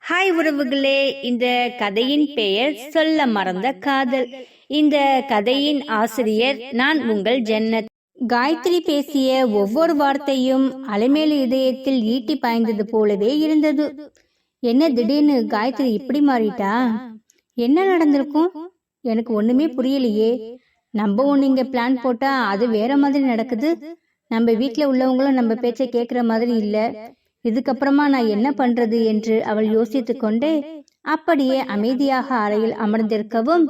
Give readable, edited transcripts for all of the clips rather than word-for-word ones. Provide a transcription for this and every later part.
Hi உறவுகளே, இந்த கதையின் பெயர் சொல்ல மறந்த காதல். இந்த கதையின் ஆசிரியர் நான் உங்கள் ஜன்னத். காயத்ரி பேசிய ஒவ்வொரு வார்த்தையும் அலைமேலு இதயத்தில் ஈட்டி பாய்ந்தது போலவே இருந்தது. என்ன திடீர்னு காயத்ரி இப்படி மாறிட்டா? என்ன நடந்திருக்கும்? எனக்கு ஒண்ணுமே புரியலையே. நம்ம ஒண்ணு இங்க பிளான் போட்டா அது வேற மாதிரி நடக்குது. நம்ம வீட்டுல உள்ளவங்களும் நம்ம பேச்சை கேட்கிற மாதிரி இல்ல. இதுக்கப்புறமா நான் என்ன பண்றது என்று அவள் யோசித்து கொண்டே அப்படியே அமைதியாக அறையில் அமர்ந்திருக்கவும்,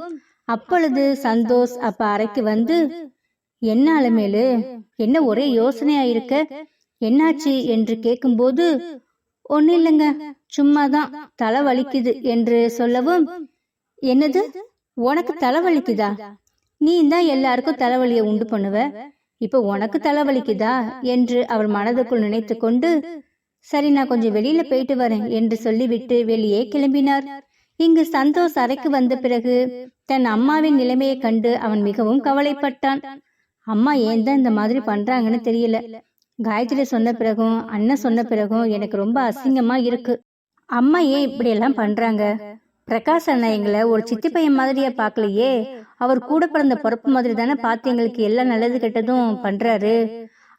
அப்பொழுது சந்தோஷ் அப்ப அறைக்கு வந்து, என்ன அலமேலு, என்ன ஒரே யோசனையா இருக்க, என்னாச்சு என்று கேட்கும்போது, ஒன்னும் இல்லைங்க, சும்மாதான் தலை வலிக்குது என்று சொல்லவும், என்னது உனக்கு தலை வலிக்குதா? நீ தான் எல்லாருக்கும் தலைவலியை உண்டு பண்ணுவ, இப்ப உனக்கு தலைவலிக்குதா என்று அவள் மனதுக்குள் நினைத்து கொண்டு, சரி நான் கொஞ்சம் வெளியில போயிட்டு வரேன் என்று சொல்லிவிட்டு வெளியே கிளம்பினார். இங்கு சந்தோஷ் அறைக்கு வந்த பிறகு தன் அம்மாவின் நிலைமையை கண்டு அவன் மிகவும் கவலைப்பட்டான். அம்மா ஏன் தான் இந்த மாதிரி பண்றாங்கன்னு தெரியல. காயத்ரி சொன்ன பிறகும் அண்ணன் சொன்ன பிறகும் எனக்கு ரொம்ப அசிங்கமா இருக்கு. அம்மா ஏன் இப்படி எல்லாம் பண்றாங்க? பிரகாஷ் அண்ணா எங்களை ஒரு சித்தி பையன் மாதிரியா பாக்கலையே. அவர் கூட பிறந்த பொறுப்பு மாதிரி தானே பார்த்து எங்களுக்கு எல்லாம் நல்லது கெட்டதும் பண்றாரு.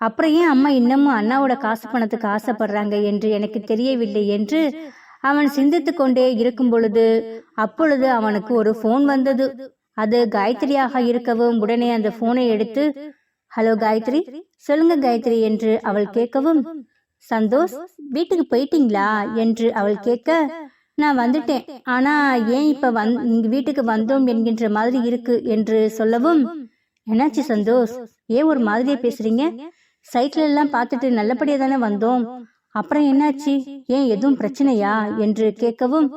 அப்புறம் ஏன் அம்மா இன்னமும் அண்ணாவோட காசு பணத்துக்கு ஆசைப்படுறாங்க என்று எனக்கு தெரியவில்லை என்று அவன் சிந்தித்து கொண்டே இருக்கும் பொழுது அப்பொழுது அவனுக்கு ஒரு போன் வந்தது. அது காயத்ரியாக இருக்கவும் உடனே அந்த போனை எடுத்து, ஹலோ காயத்ரி, சொல்லுங்க காயத்ரி என்று அவள் கேட்கவும், சந்தோஷ் வீட்டுக்கு போயிட்டீங்களா என்று அவள் கேட்க, நான் வந்துட்டேன், ஆனா ஏன் இப்ப இங்க வீட்டுக்கு வந்தோம் என்கின்ற மாதிரி இருக்கு என்று சொல்லவும், என்னாச்சு சந்தோஷ், ஏன் ஒரு மாதிரியே பேசுறீங்க? சைட்ல எல்லாம் பார்த்துட்டு நல்லபடியா தானே வந்தோம், அப்புறம் என்னாச்சு, ஏன் எதுவும் பிரச்சனையா என்று கேட்கவும்,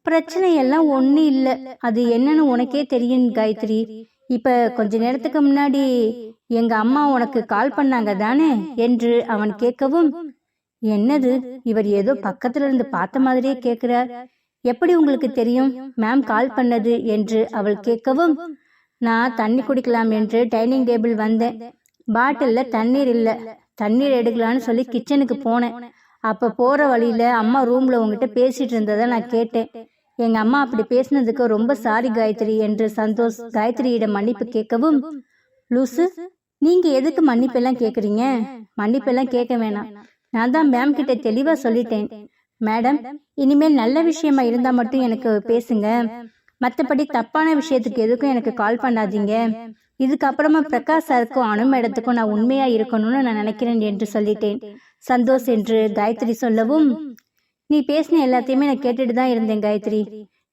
பிரச்சனை எல்லாம் ஒண்ணு இல்ல, அது என்னன்னு உனக்கே தெரியும் காயத்ரி. இப்ப கொஞ்ச நேரத்துக்கு முன்னாடி எங்க அம்மா உனக்கு கால் பண்ணாங்க தானே என்று அவன் கேட்கவும், என்னது இவர் ஏதோ பக்கத்துல இருந்து பார்த்த மாதிரியே கேட்கிறார், எப்படி உங்களுக்கு தெரியும் மேம் கால் பண்ணது என்று அவள் கேட்கவும், நான் தண்ணி குடிக்கலாம் என்று டைனிங் டேபிள் வந்தேன், பாட்டில்ல தண்ணீர் இல்ல, தண்ணீர் எடுக்கலான்னு சொல்லி கிச்சனுக்கு போனேன். அப்ப போற வழியில அம்மா ரூம்ல உங்ககிட்ட பேசிட்டு இருந்ததை நான் கேட்டேன். எங்க அம்மா அப்படி பேசினதுக்கு ரொம்ப சாரி காயத்ரி என்று சந்தோஷ் காயத்ரியிடம் மன்னிப்பு கேட்கவும், லூசு, நீங்க எதுக்கு மன்னிப்பெல்லாம் கேக்குறீங்க? மன்னிப்பெல்லாம் கேட்க வேணாம், நான் தான் மேம் கிட்ட தெளிவா சொல்லிட்டேன். மேடம், இனிமேல் நல்ல விஷயமா இருந்தா மட்டும் எனக்கு பேசுங்க, மற்றபடி தப்பான விஷயத்துக்கு எதுக்கும் எனக்கு கால் பண்ணாதீங்க. இதுக்கப்புறமா பிரகாஷ் சாருக்கும் அனு மேடத்துக்கும் நான் உண்மையா இருக்கணும்னு நான் நினைக்கிறேன் என்று சொல்லிட்டேன் சந்தோஷ் என்று காயத்ரி சொல்லவும், நீ பேசின எல்லாத்தையுமே நான் கேட்டுட்டு தான் இருந்தேன் காயத்ரி,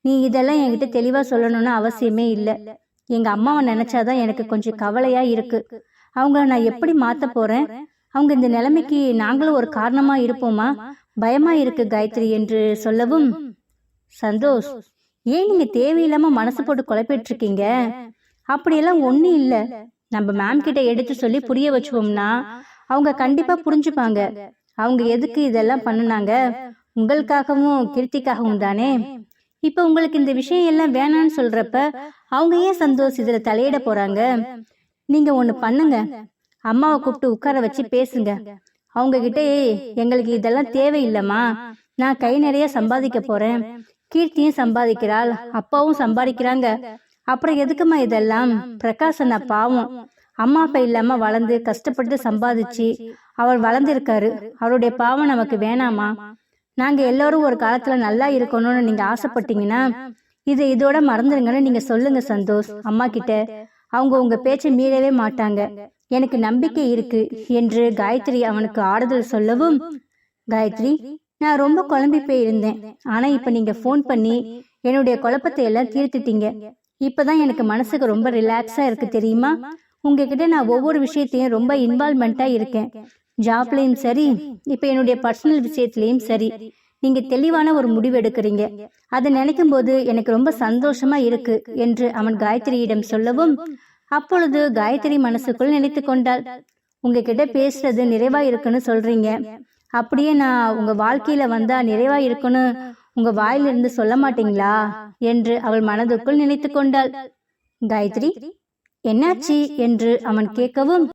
நீ இதெல்லாம் என்கிட்ட தெளிவா சொல்லணும்னு அவசியமே இல்லை. எங்க அம்மாவை நினைச்சாதான் எனக்கு கொஞ்சம் கவலையா இருக்கு. அவங்கள நான் எப்படி மாத்த போறேன்? அவங்க இந்த நிலைமைக்கு நாங்களும் ஒரு காரணமா இருப்போமா? பயமா இருக்கு காயத்ரி என்று சொல்லவும், சந்தோஷ், ஏன் நீங்க தேவையில்லாம மனசு போட்டு குழப்பிட்டு இருக்கீங்க? அப்படியெல்லாம் ஒன்னும் இல்ல, நம்ம மேம் கிட்ட எடுத்து சொல்லி புரிய வச்சுவோம்னா அவங்க கண்டிப்பா புரிஞ்சுப்பாங்க. அவங்க எதுக்கு இதெல்லாம் பண்ணுனாங்க? உங்களுக்காகவும் கீர்த்திக்காகவும் தானே. இப்ப உங்களுக்கு இந்த விஷயம் எல்லாம் வேணான்னு சொல்றப்ப அவங்க ஏன் சந்தோஷ் இதுல தலையிட போறாங்க? நீங்க ஒண்ணு பண்ணுங்க, அம்மாவை கூப்பிட்டு உட்கார வச்சு பேசுங்க. அவங்க கிட்ட எங்களுக்கு இதெல்லாம் தேவையில்லம்மா, நான் கை நிறைய சம்பாதிக்க போறேன், கீர்த்தியும் சம்பாதிக்கிறாள், அப்பாவும் சம்பாதிக்கிறாங்க, அப்புறம் எதுக்குமா இதெல்லாம்? பிரகாஷ் அண்ணா பாவம், அம்மா அப்பா இல்லாம வளர்ந்து கஷ்டப்பட்டு சம்பாதிச்சு அவர் வளர்ந்திருக்காரு, அவருடைய பாவம் நமக்கு வேணாமா? நாங்க எல்லாரும் ஒரு காலத்துல நல்லா இருக்கணும்னு நீங்க ஆசைப்பட்டீங்கன்னா இதோட மறந்துருங்கன்னு நீங்க சொல்லுங்க சந்தோஷ் அம்மா கிட்ட, அவங்க உங்க பேச்சை மீறவே மாட்டாங்க, எனக்கு நம்பிக்கை இருக்கு என்று காயத்ரி அவனுக்கு ஆறுதல் சொல்லவும், காயத்ரி, நான் ரொம்ப குழம்பி போயிருந்தேன், ஆனா இப்ப நீங்க போன் பண்ணி என்னுடைய குழப்பத்தை எல்லாம் தீர்த்துட்டீங்க. இப்பதான் எனக்கு மனசுக்கு ரொம்ப ரிலாக்ஸா இருக்கு தெரியுமா? உங்ககிட்ட நான் ஒவ்வொரு விஷயத்தையும் ரொம்ப இன்வால்வ்மெண்டா இருக்கேன், ஜாப்லயும் சரி, இப்ப என்னுடைய பர்சனல் விஷயத்திலயும் சரி. நீங்க தெளிவான ஒரு முடிவு எடுக்கிறீங்க, அதை நினைக்கும் போது எனக்கு ரொம்ப சந்தோஷமா இருக்கு என்று அவன் காயத்ரியிடம் சொல்லவும், அப்பொழுது காயத்ரி மனசுக்குள் நினைத்து கொண்டாள், உங்ககிட்ட பேசுறது நிறைவா இருக்குன்னு சொல்றீங்க, அப்படியே நான் உங்க வாழ்க்கையில வந்தா நிறைவா இருக்குன்னு உங்க வாயிலிருந்து சொல்ல மாட்டீங்களா என்று அவள் மனதுக்குள் நினைத்து கொண்டாள். காயத்ரி, என்னாச்சு என்று அவன் கேட்கவும்,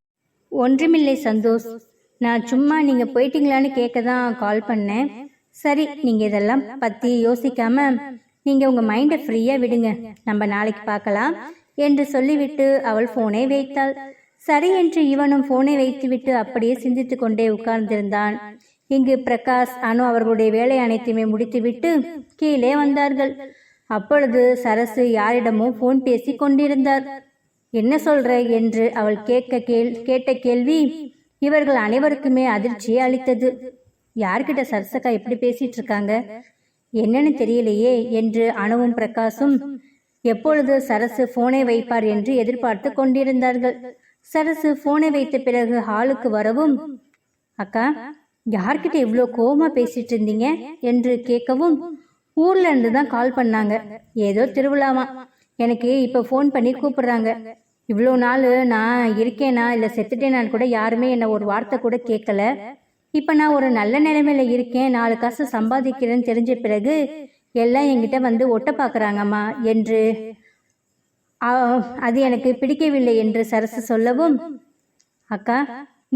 ஒன்றுமில்லை சந்தோஷ், நான் சும்மா நீங்க போயிட்டீங்களான்னு கேட்க தான் கால் பண்ணேன். சரி, நீங்க இதெல்லாம் பத்தி யோசிக்காம நீங்க உங்க மைண்டை ஃப்ரீயா விடுங்க, நம்ம நாளைக்கு பார்க்கலாம் என்று சொல்லிவிட்டு அவள் போனை வைத்தாள். சரி என்று இவனும் போனை வைத்துவிட்டு அப்படியே சிந்தித்து கொண்டே உட்கார்ந்திருந்தான். இங்கு பிரகாஷ், அனு அவர்களுடைய வேலை அனைத்துமே முடித்துவிட்டு கீழே வந்தார்கள். அப்பொழுது சரசு யாரிடமோ போன் பேசி கொண்டிருந்தார். என்ன சொல்ற என்று அவள் கேட்ட கேள்வி இவர்கள் அனைவருக்குமே அதிர்ச்சியை அளித்தது. யார்கிட்ட சரசக்கா எப்படி பேசிட்டு இருக்காங்க, என்னன்னு தெரியலையே என்று அனுவும் பிரகாஷும் எப்பொழுது சரசு போனை வைப்பார் என்று எதிர்பார்த்து கொண்டிருந்தார்கள். சரசு போனை வைத்த பிறகு ஹாலுக்கு வரவும், அக்கா யார்கிட்ட இவ்வளோ கோவமா பேசிட்டு இருந்தீங்க என்று கேட்கவும், ஊர்ல இருந்து தான் கால் பண்ணாங்க, ஏதோ திருவிழாவா, எனக்கு இப்ப போன் பண்ணி கூப்பிடுறாங்க. இவ்வளோ நாள் நான் இருக்கேனா இல்லை செத்துட்டேனான்னு கூட யாருமே என்ன ஒரு வார்த்தை கூட கேட்கல. இப்ப நான் ஒரு நல்ல நிலைமையில இருக்கேன், 4 காசு சம்பாதிக்கிறேன்னு தெரிஞ்ச பிறகு எல்லாம் என்கிட்ட வந்து ஒட்ட பாக்குறாங்கம்மா என்று அது எனக்கு பிடிக்கவில்லை என்று சரசு சொல்லவும், அக்கா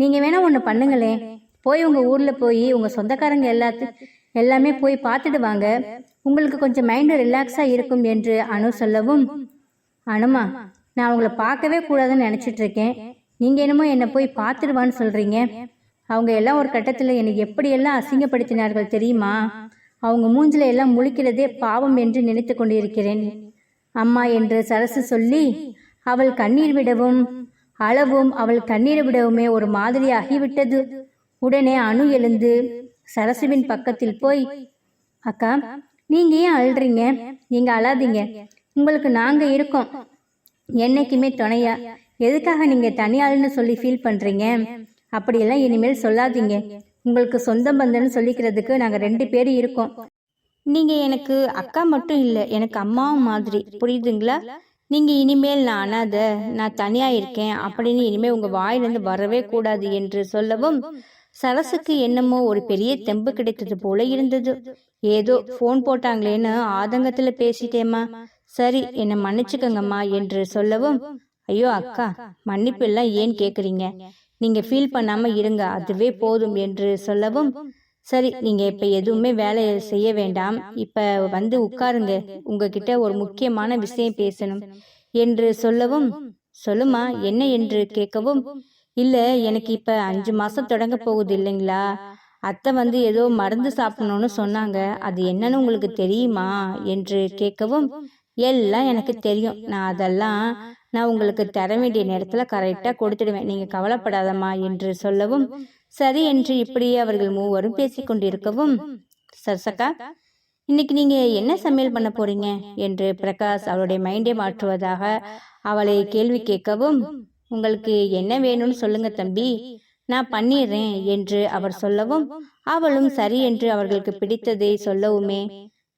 நீங்க வேணா ஒன்று பண்ணுங்களேன், போய் உங்க ஊர்ல போய் உங்க சொந்தக்காரங்க எல்லாமே போய் பார்த்துட்டு வாங்க, உங்களுக்கு கொஞ்சம் மைண்டு ரிலாக்ஸா இருக்கும் என்று அனு சொல்லவும், அனுமா நான் உங்களை பார்க்கவே கூடாதுன்னு நினைச்சிட்டு இருக்கேன், நீங்க என்னமோ என்னை போய் பார்த்துடுவான்னு சொல்றீங்க. அவங்க எல்லாம் ஒரு கட்டத்தில் என்னை எப்படியெல்லாம் அசிங்கப்படுத்தினார்கள் தெரியுமா, அவங்க மூஞ்சில எல்லாம் முழிக்கிறதே பாவம் என்று நினைத்து கொண்டிருக்கிறேன் அம்மா என்று சரசு சொல்லி அவள் கண்ணீர் விடவும் அளவும் அவள் கண்ணீர் விடவுமே ஒரு மாதிரி ஆகிவிட்டது. உடனே அனு எழுந்து சரசுவின் பக்கத்தில் போய், அக்கா நீங்க ஏன் அழுறீங்க, நீங்க அழாதீங்க, உங்களுக்கு நாங்க இருக்கோம் என்னைக்குமே துணையா, எதுக்காக நீங்க தனியாள்னு சொல்லி ஃபீல் பண்றீங்க, அப்படியெல்லாம் இனிமேல் சொல்லாதீங்க, உங்களுக்கு சொந்த பந்தன்னு சொல்லிக்கிறதுக்கு நாங்க 2 பேர் இருக்கோம், நீங்க எனக்கு அக்கா மட்டும் இல்லை எனக்கு அம்மாவும் மாதிரி, புரியுதுங்களா, நீங்க இனிமேல் நான் அனாத, நான் தனியா இருக்கேன் அப்படின்னு இனிமேல் உங்க வாயிலிருந்து வரவே கூடாது என்று சொல்லவும், சரசுக்கு என்னமோ ஒரு பெரிய தெம்பு கிடைத்தது போல இருந்தது. ஏதோ போன் போட்டாங்களேன்னு ஆதங்கத்துல பேசிட்டேம்மா, சரி என்னை மன்னிச்சுக்கங்கம்மா என்று சொல்லவும், ஐயோ அக்கா மன்னிப்பு எல்லாம் ஏன் கேக்குறீங்க, நீங்க ஃபீல் பண்ணாம இருங்க, அதுவே போதும் என்று சொல்லவும், சரி நீங்க இப்ப எதுவுமே வேலை செய்ய வேண்டாம், இப்ப வந்து உட்காருங்க, உங்ககிட்ட ஒரு முக்கியமான விஷயம் பேசணும் என்று சொல்லவும், சொல்லுமா என்ன என்று கேட்கவும், இல்ல எனக்கு இப்ப 5 மாசம் தொடங்க போகுது இல்லைங்களா, அத்தை வந்து ஏதோ மருந்து சாப்பிடணும்னு சொன்னாங்க, அது என்னன்னு உங்களுக்கு தெரியுமா என்று கேட்கவும், எல்லாம் எனக்கு தெரியும், நான் உங்களுக்கு தர வேண்டிய நேரத்துல கரெக்டா கொடுத்துடுவேன், நீங்க கவலைப்படாதம்மா என்று சொல்லவும், சரி என்று இப்படியே அவர்கள் மூவரும் பேசிக்கொண்டிருக்கவும், சரசக்கா இன்னைக்கு நீங்க என்ன சமையல் பண்ண போறீங்க என்று பிரகாஷ் அவளுடைய மைண்டை மாற்றுவதாக அவளை கேள்வி கேட்கவும், உங்களுக்கு என்ன வேணும்னு சொல்லுங்க தம்பி, நான் பண்ணிடுறேன் என்று அவர் சொல்லவும், அவளும் சரி என்று அவர்களுக்கு பிடித்ததை சொல்லவுமே,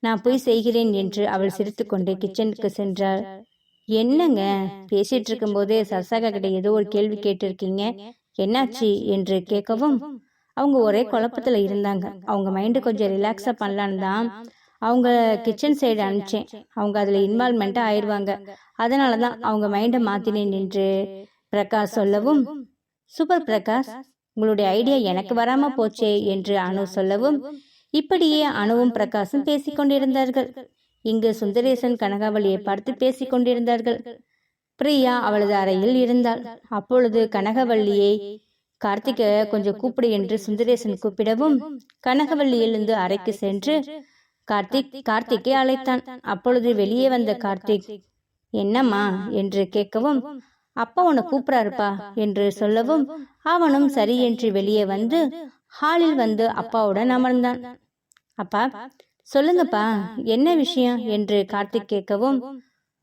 நான் போய் செய்கிறேன் என்று அவள் சிரித்துக்கொண்டு கிச்சனுக்கு சென்றாள். என்னங்க பேசிட்டு இருக்கும் போதே சரசாக்கா கிட்ட ஏதோ ஒரு கேள்வி கேட்டிருக்கீங்க, என்னாச்சு என்று கேட்கவும், அவங்க ஒரே குழப்பத்துல இருந்தாங்க, அவங்க மைண்டு கொஞ்சம் ரிலாக்ஸா பண்ணலான்னு தான் அவங்க கிச்சன் சைடு அனுப்பிச்சேன், அவங்க அதுல இன்வால்மெண்டா ஆயிடுவாங்க, அதனாலதான் அவங்க மைண்டை மாத்தினேன் என்று பிரகாஷ் சொல்லவும், சூப்பர் பிரகாஷ் உங்களுடைய ஐடியா எனக்கு வராம போச்சே என்று அனு சொல்லவும், இப்படியே அனுவும் பிரகாஷும் பேசிக்கொண்டிருந்தார்கள். இங்கு சுந்தரேசன் கனகாவளியை பார்த்து பேசிக் கொண்டிருந்தார்கள். பிரியா அவளது அறையில் இருந்தாள். அப்பொழுது கனகவல்லியை கார்த்திக கொஞ்சம் கூப்பிடு என்று சுந்தரேசன் கூப்பிடவும், கனகவல்லி எழுந்து அறைக்கு சென்று கார்த்திக்கை அழைத்தான். அப்பொழுது வெளியே வந்த கார்த்திக், என்னம்மா என்று கேட்கவும், அப்பா உன்னை கூப்பிடாருப்பா என்று சொல்லவும், அவனும் சரி என்று வெளியே வந்து ஹாலில் வந்து அப்பாவுடன் அமர்ந்தான். அப்பா சொல்லுங்கப்பா என்ன விஷயம் என்று கார்த்திக் கேட்கவும்,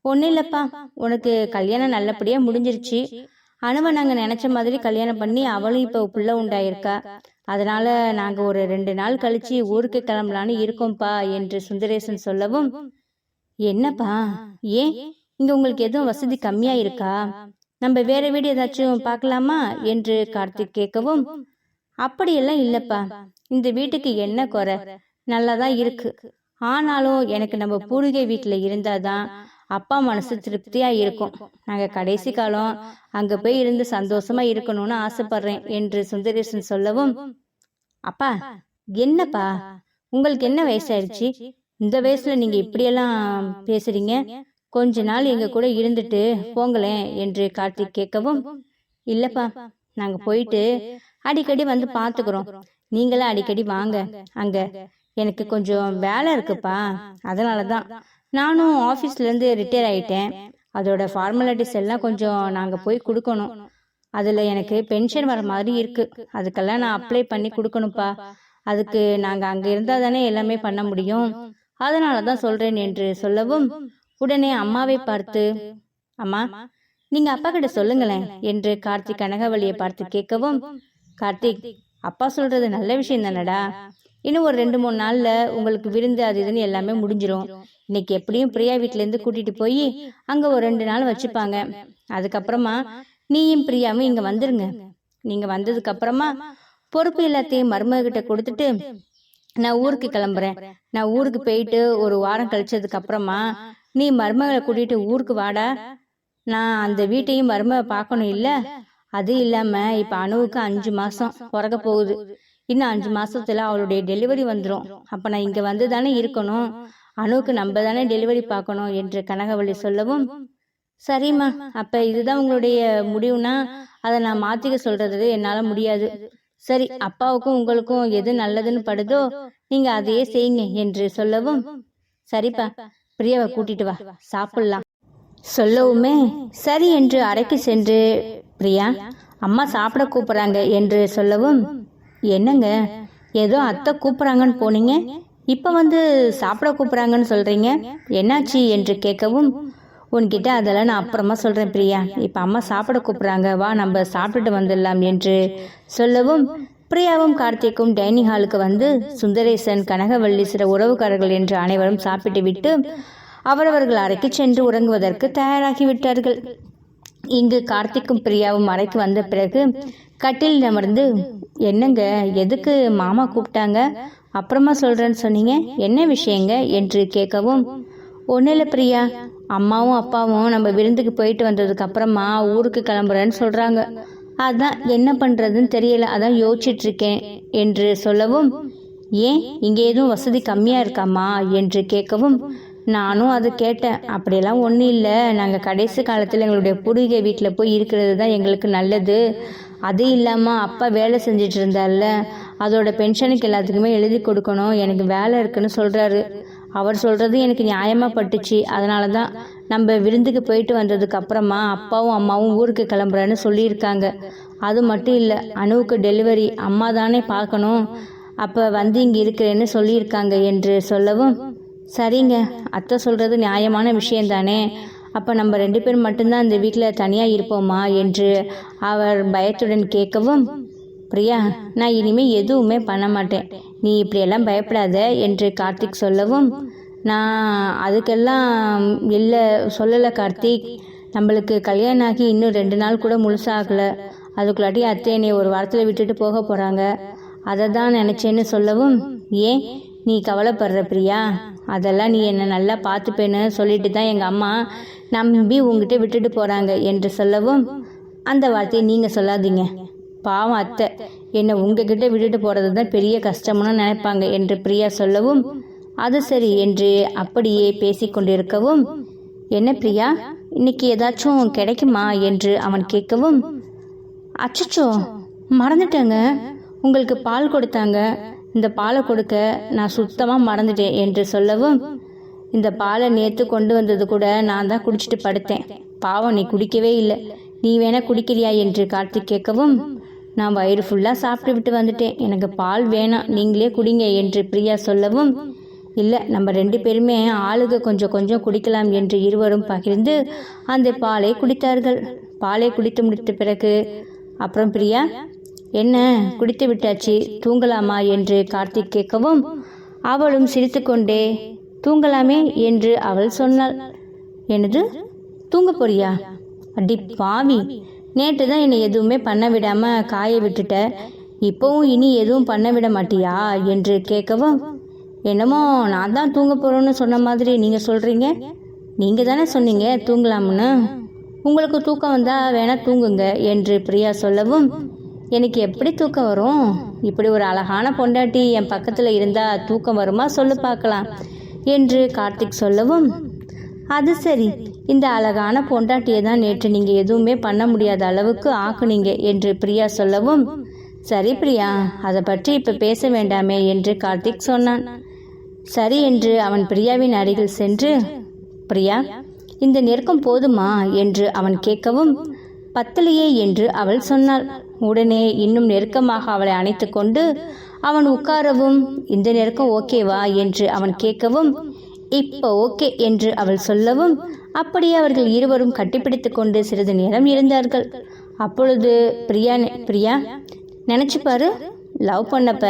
ஒன்னும் இல்லப்பா, உனக்கு கல்யாணம் நல்லபடியா முடிஞ்சிருச்சு, அனுவை நாங்க நினைச்ச மாதிரி கல்யாணம் பண்ணி அவளும் இப்ப புள்ள உண்டாயிருக்கா, அதனால நாங்க ஒரு 2 நாள் கழிச்சு ஊருக்கு கிளம்பலான்னு இருக்கோம்ப்பா என்று சுந்தரேசன் சொல்லவும், என்னப்பா ஏன் இங்க உங்களுக்கு எதுவும் வசதி கம்மியா இருக்கா, நம்ம வேற வீடு ஏதாச்சும் பார்க்கலாமா என்று கார்த்திக் கேட்கவும், அப்படியெல்லாம் இல்லப்பா, இந்த வீட்டுக்கு என்ன குறை, நல்லாதான் இருக்கு, ஆனாலும் எனக்கு நம்ம பூர்வீக வீட்டுல இருந்தாதான் அப்பா மனசு திருப்தியா இருக்கும், நாங்க கடைசி காலம் அங்க போய் இருந்து சந்தோஷமா இருக்கணும்னு ஆசைப்படுறேன் என்று சுந்தரேசன் சொல்லவும், அப்பா என்னப்பா உங்களுக்கு என்ன வயசாயிருச்சு? இந்த வயசுல நீங்க இப்படியெல்லாம் பேசுறீங்க? கொஞ்ச நாள் எங்க கூட இருந்துட்டு போங்களேன் என்று கார்த்திக் கேட்கவும், இல்லப்பா, நாங்க போயிட்டு அடிக்கடி வந்து பார்த்துக்கிறோம். நீங்களும் அடிக்கடி வாங்க. அங்க எனக்கு கொஞ்சம் வேலை இருக்குப்பா, அதனால தான். நானும் ஆஃபீஸ்லேருந்து ரிட்டையர் ஆயிட்டேன். அதோட ஃபார்மாலிட்டிஸ் எல்லாம் கொஞ்சம் நாங்கள் போய் கொடுக்கணும். அதில் எனக்கு பென்ஷன் வர மாதிரி இருக்கு. அதுக்கெல்லாம் நான் அப்ளை பண்ணி கொடுக்கணும்ப்பா. அதுக்கு நாங்கள் அங்கே இருந்தால் தானே எல்லாமே பண்ண முடியும். அதனால தான் சொல்கிறேன் என்று சொல்லவும், உடனே அம்மாவை பார்த்து, அம்மா, நீங்க அப்பா கிட்ட சொல்லுங்களேன் என்று கார்த்திக் கனகவள்ளியை பார்த்து கேட்கவும், கார்த்திக், அப்பா சொல்றது நல்ல விஷயம் தானடா. இன்னும் ஒரு 2-3 நாள்ல உங்களுக்கு விருந்து அது இதுன்னு எல்லாமே முடிஞ்சிரும். இன்னைக்கு எப்படியும் பிரியா வீட்டிலேருந்து கூட்டிட்டு போய் அங்க ஒரு 2 நாள் வச்சுப்பாங்க. அதுக்கப்புறமா நீயும் பிரியாவும் இங்க வந்துருங்க. நீங்க வந்ததுக்கு அப்புறமா பொறுப்பு எல்லாத்தையும் மருமகிட்ட கொடுத்துட்டு நான் ஊருக்கு கிளம்புறேன். நான் ஊருக்கு போயிட்டு ஒரு வாரம் கழிச்சதுக்கு அப்புறமா நீ மருமகளை கூட்டிட்டு ஊருக்கு வாடா. நான் அந்த வீட்டையும் மருமக பார்க்கணும் இல்ல. அது இல்லாம இப்ப அணுவுக்கு 5 மாசம் பிறக்க போகுது. இன்னும் 5 மாசத்துல அவளுடைய டெலிவரி வந்துடும். அப்ப நான் இங்க வந்து தானே இருக்கணும். அணுவுக்கு நம்ம தானே டெலிவரி பார்க்கணும் என்று கனகவள்ளி சொல்லவும், சரிம்மா, அப்ப இதுதான் உங்களுடைய முடிவுனா அதை நான் மாத்திக்க சொல்றது என்னால முடியாது. சரி, அப்பாவுக்கும் உங்களுக்கும் எது நல்லதுன்னு படுதோ நீங்க அதையே செய்யுங்க என்று சொல்லவும், சரிப்பா, பிரியாவை கூட்டிட்டு வா, சாப்பிடலாம் சொல்லவுமே சரி என்று அறைக்கு சென்று, பிரியா, அம்மா சாப்பிட கூப்பிடுறாங்க என்று சொல்லவும், என்னங்க, ஏதோ அத்தை கூப்பிடுறாங்கன்னு போனீங்க, இப்ப வந்து சாப்பிட கூப்பிடுறாங்கன்னு சொல்றீங்க, என்னாச்சு என்று கேட்கவும், உன்கிட்ட அதெல்லாம் நான் அப்புறமா சொல்றேன் பிரியா, இப்ப அம்மா சாப்பிட கூப்பிடுறாங்க, வா நம்ம சாப்பிட்டுட்டு வந்துடலாம் என்று சொல்லவும், பிரியாவும் கார்த்திக்கும் டைனிங் ஹாலுக்கு வந்து சுந்தரேசன், கனகவள்ளி, சில உறவுக்காரர்கள் என்று அனைவரும் சாப்பிட்டு விட்டு அவரவர்கள் அறைக்கு சென்று உறங்குவதற்கு தயாராகிவிட்டார்கள். இங்கு கார்த்திக்கும் பிரியாவும் அறைக்கு வந்த பிறகு கட்டில் அமர்ந்து, என்னங்க, எதுக்கு மாமா கூப்பிட்டாங்க, அப்புறமா சொல்றேன்னு சொன்னீங்க, என்ன விஷயங்க என்று கேட்கவும், ஒன்றும் இல்லை பிரியா, அம்மாவும் அப்பாவும் நம்ம விருந்துக்கு போயிட்டு வந்ததுக்கு அப்புறமா ஊருக்கு கிளம்புறேன்னு சொல்றாங்க. அதான் என்ன பண்றதுன்னு தெரியல, அதான் யோசிச்சுட்டு இருக்கேன் என்று சொல்லவும், ஏன் இங்கே எதுவும் வசதி கம்மியா இருக்காமா என்று கேட்கவும், நானும் அது கேட்டேன். அப்படியெல்லாம் ஒன்றும் இல்லை, நாங்கள் கடைசி காலத்தில் எங்களுடைய பூர்வீக வீட்டில் போய் இருக்கிறது தான் எங்களுக்கு நல்லது. அது இல்லாமல் அப்பா வேலை செஞ்சிட்டு இருந்தால, அதோட பென்ஷனுக்கு எல்லாத்துக்குமே எழுதி கொடுக்கணும், எனக்கு வேலை இருக்குன்னு சொல்கிறாரு. அவர் சொல்கிறது எனக்கு நியாயமாக பட்டுச்சு. அதனால தான் நம்ம விருந்துக்கு போயிட்டு வந்ததுக்கு அப்புறமா அப்பாவும் அம்மாவும் ஊருக்கு கிளம்புறேன்னு சொல்லியிருக்காங்க. அது மட்டும் இல்லை, அணுவுக்கு டெலிவரி அம்மா தானே பார்க்கணும், அப்போ வந்து இங்கே இருக்கிறேன்னு சொல்லியிருக்காங்க என்று சொல்லவும், சரிங்க, அத்தை சொல்கிறது நியாயமான விஷயந்தானே, அப்போ நம்ம 2 பேரும் மட்டும்தான் இந்த வீட்டில் தனியாக இருப்போமா என்று அவர் பயத்துடன் கேட்கவும், பிரியா, நான் இனிமேல் எதுவுமே பண்ண மாட்டேன், நீ இப்படியெல்லாம் பயப்படாத என்று கார்த்திக் சொல்லவும், நான் அதுக்கெல்லாம் இல்லை, சொல்லலை கார்த்திக், நம்மளுக்கு கல்யாணம் ஆகி இன்னும் 2 நாள் கூட முழுசாகலை, அதுக்குள்ளாட்டி அத்தை என்னை ஒரு வாரத்தில் விட்டுட்டு போக போகிறாங்க, அதை தான் நினச்சேன்னு சொல்லவும், ஏன் நீ கவலைப்படுற பிரியா, அதெல்லாம் நீ என்னை நல்லா பார்த்துப்பேன்னு சொல்லிட்டு தான் எங்கள் அம்மா நம்பி உங்ககிட்ட விட்டுட்டு போகிறாங்க என்று சொல்லவும், அந்த வார்த்தையை நீங்கள் சொல்லாதீங்க, பாவம் அத்தை என்னை உங்ககிட்ட விட்டுட்டு போகிறது தான் பெரிய கஷ்டம்னு நினைப்பாங்க என்று பிரியா சொல்லவும், அது சரி என்று அப்படியே பேசி கொண்டிருக்கவும், என்ன பிரியா, இன்னைக்கு ஏதாச்சும் கிடைக்குமா என்று அவன் கேட்கவும், அச்சச்சோ மறந்துட்டேங்க, உங்களுக்கு பால் கொடுத்தாங்க, இந்த பாலை கொடுக்க நான் சுத்தமாக மறந்துட்டேன் என்று சொல்லவும், இந்த பாலை நேற்று கொண்டு வந்தது கூட நான் தான் குடிச்சிட்டு படுத்தேன், பாவம் நீ குடிக்கவே இல்லை, நீ வேணா குடிக்கிறியா என்று கார்த்திக் கேட்கவும், நான் வயிறு ஃபுல்லாக சாப்பிட்டு விட்டு வந்துட்டேன், எனக்கு பால் வேணாம், நீங்களே குடிங்க என்று பிரியா சொல்லவும், இல்லை, நம்ம 2 பேருமே ஆளுக்கு கொஞ்சம் கொஞ்சம் குடிக்கலாம் என்று இருவரும் பகிர்ந்து அந்த பாலை குடித்தார்கள். பாலை குடித்து முடித்த பிறகு, அப்புறம் பிரியா, என்ன குடித்து விட்டாச்சு, தூங்கலாமா என்று கார்த்திக் கேட்கவும், அவளும் சிரித்துக்கொண்டே, தூங்கலாமே என்று அவள் சொன்னாள். என்னது, தூங்க போறியா, அடி பாவி, நேற்று தான் என்னை எதுவுமே பண்ண விடாம காய விட்டுட்ட, இப்போவும் இனி எதுவும் பண்ண விட மாட்டியா என்று கேட்கவும், என்னமோ நான் தான் தூங்க போறேன்னு சொன்ன மாதிரி நீங்க சொல்றீங்க, நீங்க தானே சொன்னீங்க தூங்கலாம்னு, உங்களுக்கு தூக்கம் வந்தா வேணா தூங்குங்க என்று பிரியா சொல்லவும், எனக்கு எப்படி தூக்கம் வரும்? இப்படி ஒரு அழகான பொண்டாட்டி என் பக்கத்தில் இருந்தால் தூக்கம் வருமா சொல்லு பார்க்கலாம் என்று கார்த்திக் சொல்லவும், அது சரி, இந்த அழகான பொண்டாட்டியை தான் நேற்று நீங்கள் எதுவுமே பண்ண முடியாத அளவுக்கு ஆக்குனீங்க என்று பிரியா சொல்லவும், சரி பிரியா, அதை பற்றி இப்போ பேச வேண்டாமே என்று கார்த்திக் சொன்னான். சரி என்று அவன் பிரியாவின் அருகில் சென்று, பிரியா, இந்த நெருக்கம் போதுமா என்று அவன் கேட்கவும், பத்தலையே என்று அவள் சொன்னாள். உடனே இன்னும் நெருக்கமாக அவளை அணைத்து கொண்டு அவன் உட்காரவும், இந்த நெருக்கம் ஓகேவா என்று அவன் கேட்கவும், இப்போ ஓகே என்று அவள் சொல்லவும், அப்படியே அவர்கள் இருவரும் கட்டிப்பிடித்து கொண்டு சிறிது நேரம் இருந்தார்கள். அப்பொழுது பிரியா நினைச்சு பாரு, லவ் பண்ணப்ப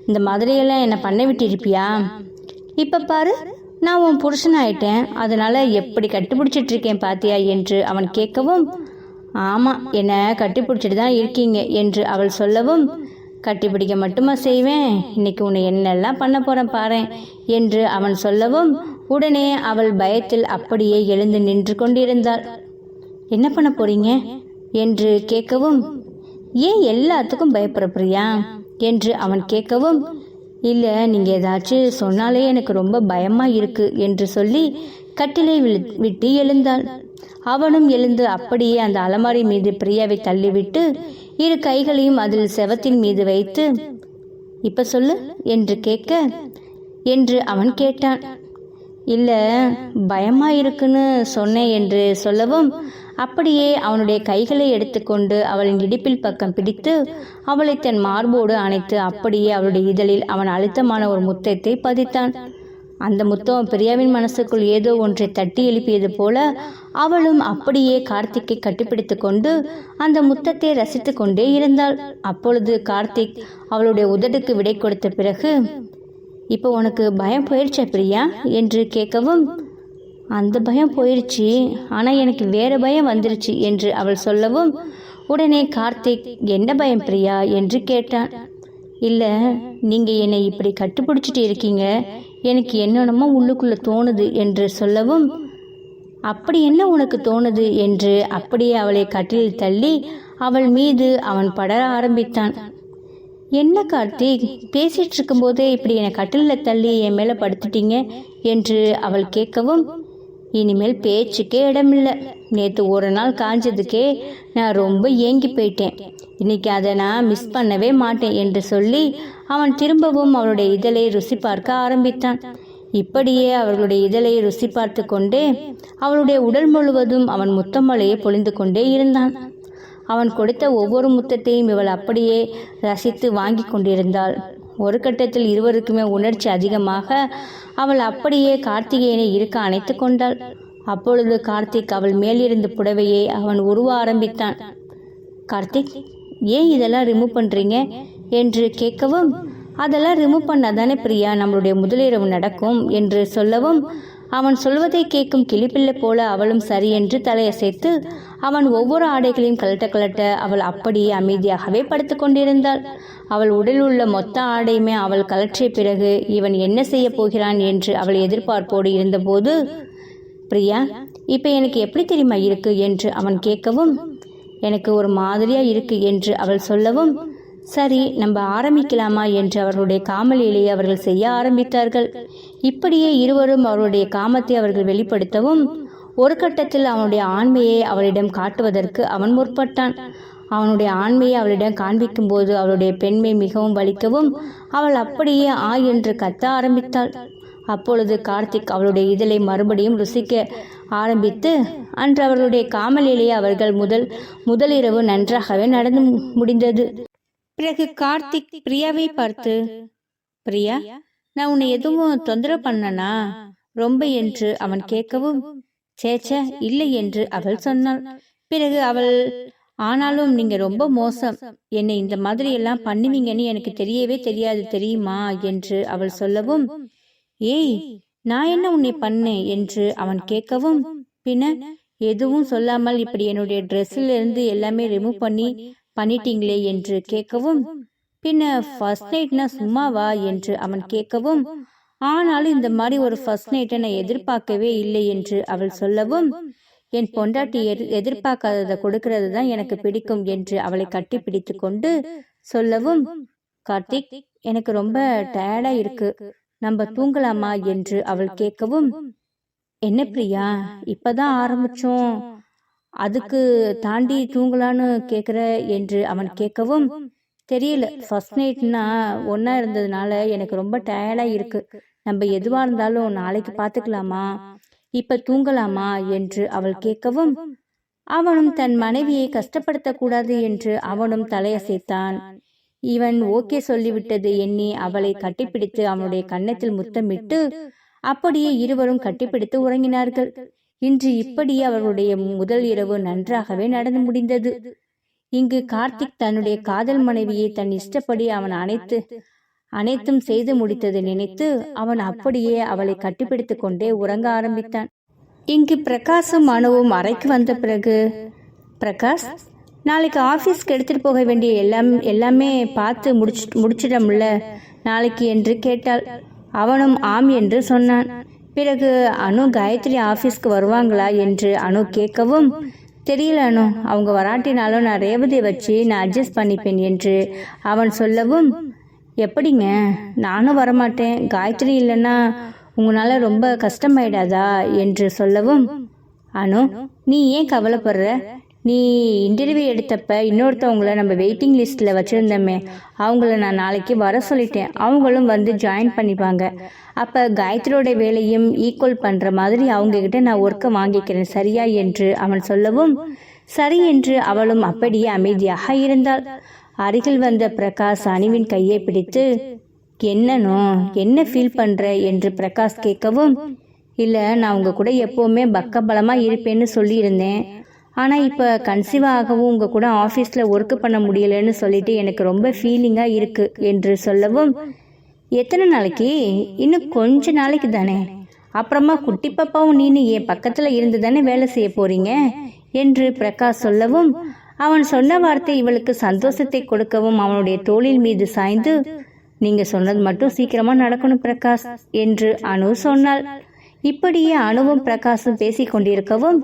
இந்த மாதிரியெல்லாம் என்னை பண்ண விட்டிருப்பியா? இப்போ பாரு, நான் உன் புருஷன் ஆயிட்டேன், அதனால எப்படி கட்டிப்பிடிச்சிட்டு இருக்கேன் பாத்தியா என்று அவன் கேட்கவும், ஆமாம், என்னை கட்டிப்பிடிச்சிட்டு தான் இருக்கீங்க என்று அவள் சொல்லவும், கட்டிப்பிடிக்க மட்டுமா செய்வேன், இன்னைக்கு உன்னை என்னெல்லாம் பண்ண போகிறேன் பாறேன் என்று அவன் சொல்லவும், உடனே அவள் பயத்தில் அப்படியே எழுந்து நின்று கொண்டிருந்தாள். என்ன பண்ண போறீங்க என்று கேட்கவும், ஏன் எல்லாத்துக்கும் பயப்படுற பிரியா என்று அவன் கேட்கவும், இல்லை, நீங்கள் ஏதாச்சும் சொன்னாலே எனக்கு ரொம்ப பயமாக இருக்கு என்று சொல்லி கட்டிலை விட்டு எழுந்தாள். அவனும் எழுந்து அப்படியே அந்த அலமாரி மீது பிரியாவை தள்ளிவிட்டு இரு கைகளையும் அதில் செவத்தின் மீது வைத்து, இப்ப சொல்லு என்று கேட்க, என்று அவன் கேட்டான். இல்லை, பயமா இருக்குன்னு சொன்னேன் என்று சொல்லவும், அப்படியே அவனுடைய கைகளை எடுத்துக்கொண்டு அவளின் இடுப்பில் பக்கம் பிடித்து அவளை தன் மார்போடு அணைத்து அப்படியே அவளுடைய இதழில் அவன் அழுத்தமான ஒரு முத்தத்தை பதித்தான். அந்த முத்தம் பிரியாவின் மனசுக்குள் ஏதோ ஒன்றை தட்டி எழுப்பியது போல அவளும் அப்படியே கார்த்திக்கை கட்டிப்பிடித்து கொண்டு அந்த முத்தத்தை ரசித்து கொண்டே இருந்தாள். அப்பொழுது கார்த்திக் அவளுடைய உதடுக்கு விடை கொடுத்த பிறகு, இப்போ உனக்கு பயம் போயிடுச்சா பிரியா என்று கேட்கவும், அந்த பயம் போயிடுச்சு, ஆனால் எனக்கு வேற பயம் வந்துருச்சு என்று அவள் சொல்லவும், உடனே கார்த்திக் என்ன பயம் பிரியா என்று கேட்டான். இல்லை, நீங்கள் என்னை இப்படி கட்டுப்பிடிச்சிட்டு இருக்கீங்க, எனக்கு என்னென்னமோ உள்ளுக்குள்ளே தோணுது என்று சொல்லவும், அப்படி என்ன உனக்கு தோணுது என்று அப்படியே அவளை கட்டிலில் தள்ளி அவள் மீது அவன் படர ஆரம்பித்தான். என்ன கார்த்திக், பேசிட்டு இருக்கும்போதே இப்படி என்னை கட்டிலில் தள்ளி என் மேலே படுத்துட்டீங்க என்று அவள் கேட்கவும், இனிமேல் பேச்சுக்கே இடமில்லை, நேற்று ஒரு நாள் காஞ்சதுக்கே நான் ரொம்ப ஏங்கி போயிட்டேன், இன்னைக்கு அதை நான் மிஸ் பண்ணவே மாட்டேன் என்று சொல்லி அவன் திரும்பவும் அவளுடைய இதழை ருசி பார்க்க ஆரம்பித்தான். இப்படியே அவர்களுடைய இதழை ருசி பார்த்து கொண்டே அவளுடைய உடல் முழுவதும் அவன் முத்தமலையை பொழிந்து கொண்டே இருந்தான். அவன் கொடுத்த ஒவ்வொரு முத்தத்தையும் இவள் அப்படியே ரசித்து வாங்கி கொண்டிருந்தாள். ஒரு கட்டத்தில் இருவருக்குமே உணர்ச்சி அதிகமாக அவள் அப்படியே கார்த்திகேயனை இருக்க அணைத்து கொண்டாள். அப்பொழுது கார்த்திக் அவள் மேலிருந்து புடவையை அவன் உருவ ஆரம்பித்தான். கார்த்திக், ஏன் இதெல்லாம் ரிமூவ் பண்ணுறீங்க என்று கேட்கவும், அதெல்லாம் ரிமூவ் பண்ணாதானே பிரியா நம்மளுடைய முதலிரவு நடக்கும் என்று சொல்லவும், அவன் சொல்வதை கேட்கும் கிளிப்பிள்ளை போல அவளும் சரி என்று தலையசைத்து அவன் ஒவ்வொரு ஆடைகளையும் கலட்ட அவள் அப்படியே அமைதியாகவே படுத்து கொண்டிருந்தாள். அவள் உடலில் உள்ள மொத்த ஆடையுமே அவள் கலற்றிய பிறகு இவன் என்ன செய்ய போகிறான் என்று அவள் எதிர்பார்ப்போடு இருந்தபோது, பிரியா, இப்போ எனக்கு எப்படி தெரியுமா இருக்கு என்று அவன் கேட்கவும், எனக்கு ஒரு மாதிரியா இருக்கு என்று அவள் சொல்லவும், சரி, நம்ம ஆரம்பிக்கலாமா என்று அவர்களுடைய காமலீலையை அவர்கள் செய்ய ஆரம்பித்தார்கள். இப்படியே இருவரும் அவருடைய காமத்தை அவர்கள் வெளிப்படுத்தவும், ஒரு கட்டத்தில் அவனுடைய ஆண்மையை அவளிடம் காட்டுவதற்கு அவன் முற்பட்டான். அவனுடைய ஆண்மையை அவளிடம் காண்பிக்கும் போது அவளுடைய பெண்மை மிகவும் வலிக்கவும் அவள் அப்படியே ஆ என்று கத்த ஆரம்பித்தாள். அப்பொழுது கார்த்திக் அவளுடைய இதழை மறுபடியும் ருசிக்க ஆரம்பித்து அன்று அவர்களுடைய காமலீலையை அவர்கள் முதலிரவு நன்றாகவே நடந்து முடிந்தது. பிறகு கார்த்திக் பிரியாவை பார்த்து, பிரியா, நான் உன்னை எதுவும் தொந்தரவு பண்ணனா ரொம்ப என்று அவன் கேட்கவும், சேச்ச இல்லை என்று அவள் சொன்னாள். பிறகு அவள், ஆனாலும் நீங்க ரொம்ப மோசம், என்னை இந்த மாதிரி எல்லாம் பண்ணுவீங்கன்னு எனக்கு தெரியவே தெரியாது தெரியுமா என்று அவள் சொல்லவும், ஏய், நான் என்ன உன்னை பண்ணேன் என்று அவன் கேட்கவும், பின்ன எதுவும் சொல்லாமல் இப்படி என்னுடைய ட்ரெஸ்ஸில் இருந்து எல்லாமே ரிமூவ் பண்ணிட்டீங்களே என்று கேட்கவும், பின்ன ஃபர்ஸ்ட் நைட்னா சும்மாவா என்று அவன் கேட்கவும், ஆனாலும் இந்த மாதிரி ஒரு ஃபர்ஸ்ட் நைட்டை நான் எதிர்பார்க்கவே இல்லை என்று அவள் சொல்லவும், என் பொண்டாட்டி எதிர்பார்க்காததை கொடுக்கறது தான் எனக்கு பிடிக்கும் என்று அவளை கட்டி பிடித்து கொண்டு சொல்லவும், கார்த்திக், எனக்கு ரொம்ப டயர்டா இருக்கு, நம்ம தூங்கலாமா என்று அவள் கேட்கவும், என்ன பிரியா, இப்பதான் ஆரம்பிச்சோம், அதுக்கு தாண்டி தூங்கலான்னு கேக்குற என்று அவன் கேட்கவும், தெரியல, ஃபர்ஸ்ட் நைட்னா ஒன்னா இருந்ததுனால எனக்கு ரொம்ப டயர்டா இருக்கு, நம்ம எதுவா இருந்தாலும் நாளைக்கு பார்த்துக்கலாமா, இப்ப தூங்கலாமா என்று அவள் கேட்கவும், அவனும் தன் மனைவியை கஷ்டப்படுத்தக்கூடாது என்று அவனும் தலையசைத்தான். இவன் ஓகே சொல்லிவிட்டது எண்ணி அவளை கட்டிப்பிடித்து அவனுடைய கன்னத்தில் முத்தமிட்டு அப்படியே இருவரும் கட்டிப்பிடித்து உறங்கினார்கள். இன்று இப்படியே அவர்களுடைய முதல் இரவு நன்றாகவே நடந்து முடிந்தது. இங்கு கார்த்திக் தன்னுடைய காதல் மனைவியை தன் இஷ்டப்படி அவன் அனைத்தும் செய்து முடித்ததை நினைத்து அவன் அப்படியே அவளை கட்டிப்பிடித்து கொண்டே உறங்க ஆரம்பித்தான். இங்கு பிரகாசும் மனுவும் அறைக்கு வந்த பிறகு, பிரகாஷ், நாளைக்கு ஆபீஸ்க்கு எடுத்துட்டு போக வேண்டிய எல்லாமே பார்த்து முடிச்சிடமுல்ல நாளைக்கு என்று கேட்டாள். அவனும் ஆம் என்று சொன்னான். பிறகு அனு காயத்ரி ஆபீஸ்க்கு வருவாங்களா என்று அனு கேட்கவும், தெரியல அனு, அவங்க வராட்டினாலும் நான் ரேவதியை வச்சு நான் அட்ஜஸ்ட் பண்ணிப்பேன் என்று அவன் சொல்லவும், எப்படிங்க, நானும் வரமாட்டேன், காயத்ரி இல்லைன்னா உங்களால ரொம்ப கஷ்டமாயிடாதா என்று சொல்லவும், அனு, நீ ஏன் கவலைப்படுற, நீ இன்டர்வியூ எடுத்தப்ப இன்னொருத்தவங்கள நம்ம வெயிட்டிங் லிஸ்ட்ல வச்சிருந்தோமே, அவங்கள நான் நாளைக்கு வர சொல்லிட்டேன், அவங்களும் வந்து ஜாயின் பண்ணிப்பாங்க, அப்ப காயத்ரியோட வேலையும் ஈக்குவல் பண்ற மாதிரி அவங்க கிட்ட நான் ஒர்க்கை வாங்கிக்கிறேன், சரியா என்று அவன் சொல்லவும், சரி என்று அவளும் அப்படியே அமைதியாக இருந்தாள். அருகில் வந்த பிரகாஷ் அனுவின் கையை பிடித்து, என்னனோ என்ன ஃபீல் பண்ற என்று பிரகாஷ் கேட்கவும், இல்ல, நான் உங்க கூட எப்பவுமே பக்கபலமா இருப்பேன்னு சொல்லியிருந்தேன், ஆனா இப்ப கன்சீவ் ஆகவும் உங்க கூட ஆபீஸ்ல ஒர்க் பண்ண முடியலன்னு சொல்லிட்டு எனக்கு ரொம்ப ஃபீலிங்கா இருக்கு என்று சொல்லவும், எத்தனை நாளைக்கு, இன்னும் கொஞ்ச நாளைக்கு தானே, அப்புறமா குட்டி பாப்பாவும் நீனு என் பக்கத்துல இருந்து தானே வேலை செய்ய போறீங்க என்று பிரகாஷ் சொல்லவும், அவன் சொன்ன வார்த்தை இவளுக்கு சந்தோஷத்தை கொடுக்கவும் அவனுடைய தோளின் மீது சாய்ந்து, நீங்க சொன்னது மட்டும் சீக்கிரமா நடக்கணும் பிரகாஷ் என்று அனு சொன்னாள். இப்படியே அனுவும் பிரகாஷும் பேசிக் கொண்டிருக்கவும்,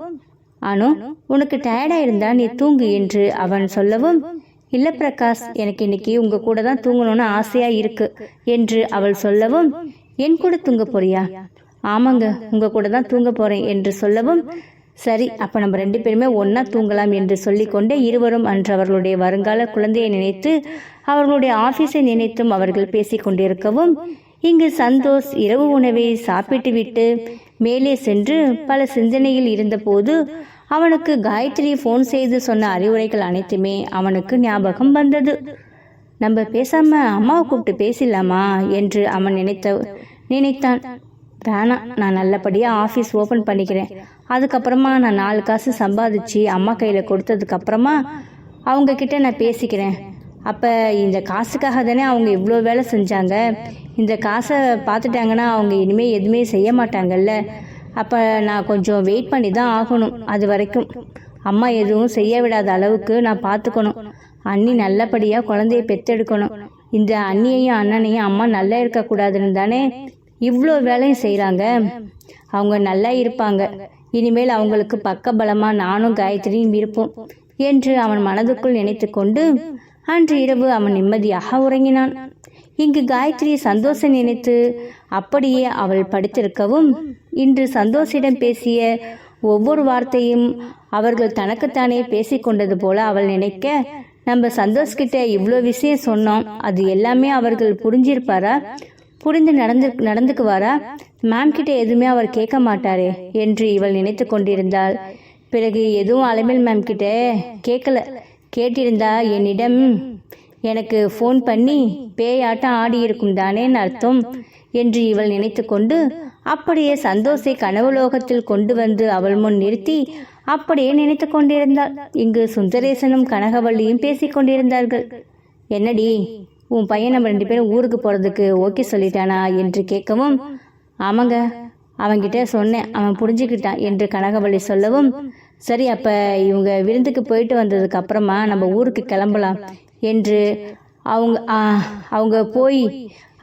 அனு, உனக்கு டயர்டா இருந்தா நீ தூங்கு என்று அவன் சொல்லவும், இல்ல பிரகாஷ், எனக்கு இன்னைக்கு உங்க கூட தான் தூங்கணும்னு ஆசையா இருக்கு என்று அவள் சொல்லவும், என் கூட தூங்க போறியா, ஆமாங்க, உங்க கூட தான் தூங்க போறேன் என்று சொல்லவும், சரி, அப்ப நம்ம 2 பேருமே ஒன்னா தூங்கலாம் என்று சொல்லிக்கொண்டே இருவரும் அன்று அவர்களுடைய வருங்கால குழந்தையை நினைத்து அவர்களுடைய ஆபீஸை நினைத்தும் அவர்கள் பேசிக் கொண்டிருக்கவும், இங்கு சந்தோஷ் இரவு உணவை சாப்பிட்டு விட்டு மேலே சென்று பல சிந்தனையில் இருந்தபோது அவனுக்கு காயத்ரி போன் செய்து சொன்ன அறிவுரைகள் அனைத்துமே அவனுக்கு ஞாபகம் வந்தது. நம்ம பேசாம அம்மாவை கூப்பிட்டு பேசிடலாமா என்று அவன் நினைத்தான். வேணாம், நான் நல்லபடியா ஆபீஸ் ஓபன் பண்ணிக்கிறேன், அதுக்கப்புறமா நான் 4 காசு சம்பாதிச்சு அம்மா கையில கொடுத்ததுக்கு அப்புறமா அவங்க கிட்ட நான் பேசிக்கிறேன், அப்ப இந்த காசுக்காக தானே அவங்க இவ்வளோ வேலை செஞ்சாங்க, இந்த காசை பார்த்துட்டாங்கன்னா அவங்க இனிமே எதுவுமே செய்ய மாட்டாங்கல்ல, அப்ப நான் கொஞ்சம் வெயிட் பண்ணி தான் ஆகணும், அது வரைக்கும் அம்மா எதுவும் செய்ய விடாத அளவுக்கு நான் பார்த்துக்கணும், அண்ணி நல்லபடியா குழந்தைய பெத்தெடுக்கணும், இந்த அண்ணியையும் அண்ணனையும் அம்மா நல்லா இருக்கக்கூடாதுன்னு தானே இவ்வளோ வேலையும் செய்கிறாங்க, அவங்க நல்லா இருப்பாங்க, இனிமேல் அவங்களுக்கு பக்கபலமா நானும் காயத்ரியும் இருப்போம் என்று அவன் மனதுக்குள் நினைத்து கொண்டு அன்று இரவு அவன் நிம்மதியாக உறங்கினான். இங்கு காயத்ரி சந்தோஷம் நினைத்து அப்படியே அவள் படுத்திருக்கவும், இன்று சந்தோஷிடம் பேசிய ஒவ்வொரு வார்த்தையும் அவர்கள் தனக்குத்தானே பேசிக்கொண்டது போல அவள் நினைக்க, நம்ம சந்தோஷ்கிட்ட இவ்வளோ விஷயம் சொன்னோம், அது எல்லாமே அவர்கள் புரிஞ்சிருப்பாரா, புரிந்து நடந்துக்குவாரா, மேம் கிட்ட எதுவுமே அவர் கேட்க மாட்டாரே என்று இவள் நினைத்து கொண்டிருந்தாள். பிறகு எதுவும் அலைமேல் மேம் கிட்ட கேட்கல, கேட்டிருந்தா என்னிடம் எனக்கு ஃபோன் பண்ணி பேயாட்டம் ஆடி இருக்கும் தானேன்னு அர்த்தம் என்று இவள் நினைத்து கொண்டு அப்படியே சந்தோஷை கனவுலோகத்தில் கொண்டு வந்து அவள் முன் நிறுத்தி அப்படியே நினைத்து கொண்டிருந்தாள். இங்கு சுந்தரேசனும் கனகவள்ளியும் பேசிக் கொண்டிருந்தார்கள். என்னடி, உன் பையன் நம்ம 2 பேரும் ஊருக்கு போறதுக்கு ஓகே சொல்லிட்டானா என்று கேட்கவும், ஆமாங்க, அவன்கிட்ட சொன்னேன், அவன் புரிஞ்சுக்கிட்டான் என்று கனகவள்ளி சொல்லவும், சரி, அப்ப இவங்க விருந்துக்கு போயிட்டு வந்ததுக்கு அப்புறமா நம்ம ஊருக்கு கிளம்பலாம் என்று அவங்க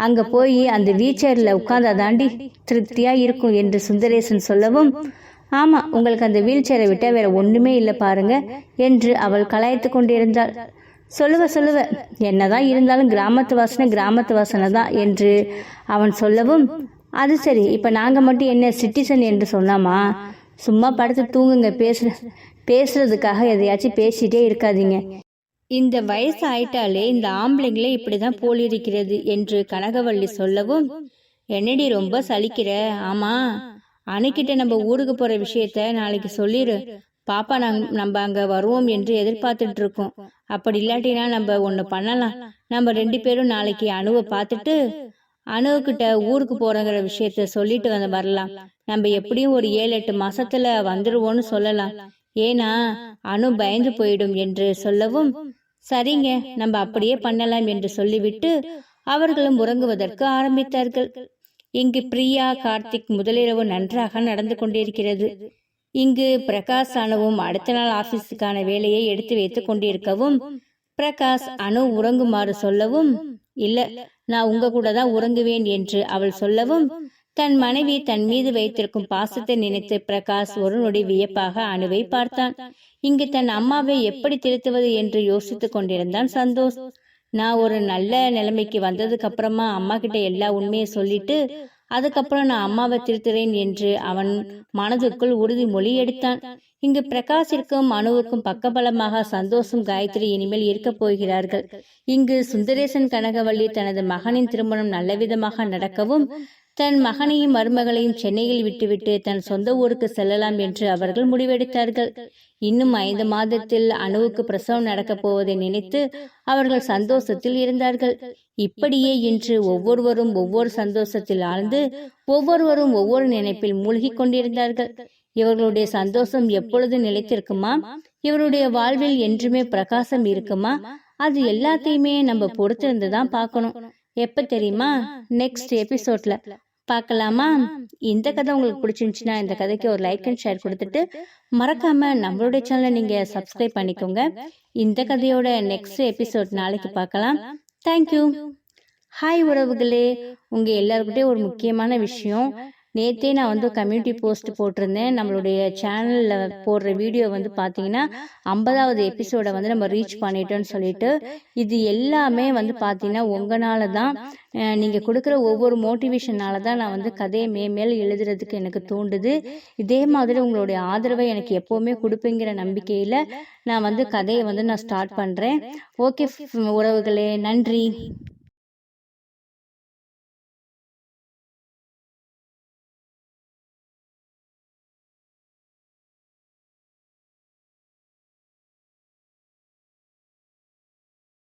அங்க போய் அந்த வீல் சேர்ல உட்கார்ந்தா தாண்டி திருப்தியா இருக்கும் என்று சுந்தரேசன் சொல்லவும், ஆமா, உங்களுக்கு அந்த வீல் சேரை விட்டா வேற ஒண்ணுமே இல்லை பாருங்க என்று அவள் கலாய்த்து கொண்டிருந்தாள். சொல்லுவ என்னதான் இருந்தாலும் கிராமத்து வாசனை தான் என்று அவன் சொல்லவும், அது சரி, இப்ப நாங்க மட்டும் என்ன சிட்டிசன் என்று சொன்னாமா? சும்மா படுத்து தூங்குங்க, பேசுறதுக்காக எதையாச்சும் பேசிட்டே இருக்காதீங்க. இந்த வயசு ஆயிட்டாலே இந்த ஆம்பளைங்களே இப்படிதான் போலிருக்கிறது என்று கனகவள்ளி சொல்லவும், என்னடி ரொம்ப சலிக்கிற? ஆமா, அணுக்கிட்ட நம்ம ஊருக்கு போற விஷயத்த நாளைக்கு சொல்லிடு. பாப்பா நம்ம அங்க வருவோம் என்று எதிர்பார்த்துட்டு இருக்கோம். அப்படி இல்லாட்டினா நம்ம ஒண்ணு பண்ணலாம். நம்ம 2 பேரும் நாளைக்கு அணுவை பார்த்துட்டு அணுகிட்ட ஊருக்கு போறங்கிற விஷயத்த சொல்லிட்டு வரலாம். நம்ம எப்படியும் ஒரு 7-8 மாசத்துல வந்துருவோம்னு சொல்லலாம். ஏன்னா அணு பயந்து போயிடும் என்று சொல்லவும், சரிங்க, நம்ம அப்படியே பண்ணலாம் என்று சொல்லிவிட்டு அவர்களும் உறங்குவதற்கு ஆரம்பித்தார்கள். இங்கு பிரியா கார்த்திக் முதலிரவு நன்றாக நடந்து கொண்டிருக்கிறது. இங்கு பிரகாஷ் அணுவும் அடுத்த நாள் ஆபீஸுக்கான வேலையை எடுத்து வைத்துக் கொண்டிருக்கவும், பிரகாஷ் அணு உறங்குமாறு சொல்லவும், இல்ல, நான் உங்க கூட தான் உறங்குவேன் என்று அவள் சொல்லவும், தன் மனைவி தன் மீது வைத்திருக்கும் பாசத்தை நினைத்து பிரகாஷ் ஒரு நொடி வியப்பாக அணுவை பார்த்தான். இங்கு தன் அம்மாவை எப்படி திருத்துவது என்று யோசித்துக் கொண்டிருந்தான் சந்தோஷ். நான் ஒரு நல்ல நிலைமைக்கு வந்ததுக்கு அப்புறமா அம்மா கிட்ட எல்லா உண்மையை சொல்லிட்டு அதுக்கப்புறம் நான் அம்மாவை திருத்துறேன் என்று அவன் மனதுக்குள் உறுதிமொழி எடுத்தான். இங்கு பிரகாஷிற்கும் அணுவுக்கும் பக்கபலமாக சந்தோஷம் காயத்ரி இனிமேல் இருக்க போகிறார்கள். இங்கு சுந்தரேசன் கனகவள்ளி தனது மகனின் திருமணம் நல்லவிதமாக நடக்கவும் தன் மகனையும் மருமகளையும் சென்னையில் விட்டுவிட்டு தன் சொந்த ஊருக்கு செல்லலாம் என்று அவர்கள் முடிவெடுத்தார்கள். இன்னும் 5 மாதத்தில் அணுவுக்கு பிரசவம் நடக்கப் போவதை நினைத்து அவர்கள் சந்தோஷத்தில் இருந்தார்கள். இப்படியே இன்று ஒவ்வொருவரும் ஒவ்வொரு சந்தோஷத்தில் ஆழ்ந்து ஒவ்வொருவரும் ஒவ்வொரு நினைப்பில் மூழ்கி கொண்டிருந்தார்கள். இவர்களுடைய சந்தோஷம் எப்பொழுது நிலைத்திருக்குமா? இவருடைய வாழ்வில் என்றுமே பிரகாசம் இருக்குமா? அது எல்லாத்தையுமே நம்ம பொறுத்திருந்துதான் பார்க்கணும். எப்ப தெரியுமா? நெக்ஸ்ட் எபிசோட்ல பார்க்கலாமா? இந்த கதை உங்களுக்கு பிடிச்சிருந்துச்சுன்னா இந்த கதைக்கு ஒரு லைக் அண்ட் ஷேர் கொடுத்துட்டு மறக்காம நம்மளுடைய சேனலை நீங்க சப்ஸ்கிரைப் பண்ணிக்கோங்க. இந்த கதையோட நெக்ஸ்ட் எபிசோட் நாளைக்கு பார்க்கலாம். தேங்க்யூ. ஹாய் உறவுகளே, உங்க எல்லாருக்கிட்டையும் ஒரு முக்கியமான விஷயம். நேற்றே நான் கம்யூனிட்டி போஸ்ட் போட்டிருந்தேன். நம்மளுடைய சேனலில் போடுற வீடியோ பார்த்தீங்கன்னா 50வது எபிசோடை நம்ம ரீச் பண்ணிட்டோன்னு சொல்லிட்டு, இது எல்லாமே பார்த்தீங்கன்னா உங்களால தான். நீங்கள் கொடுக்குற ஒவ்வொரு மோட்டிவேஷனால தான் நான் கதையை மேல் எழுதுறதுக்கு எனக்கு தூண்டுது. இதே மாதிரி உங்களுடைய ஆதரவை எனக்கு எப்போவுமே கொடுப்பேங்கிற நம்பிக்கையில் நான் கதையை நான் ஸ்டார்ட் பண்ணுறேன். ஓகே உறவுகளே, நன்றி.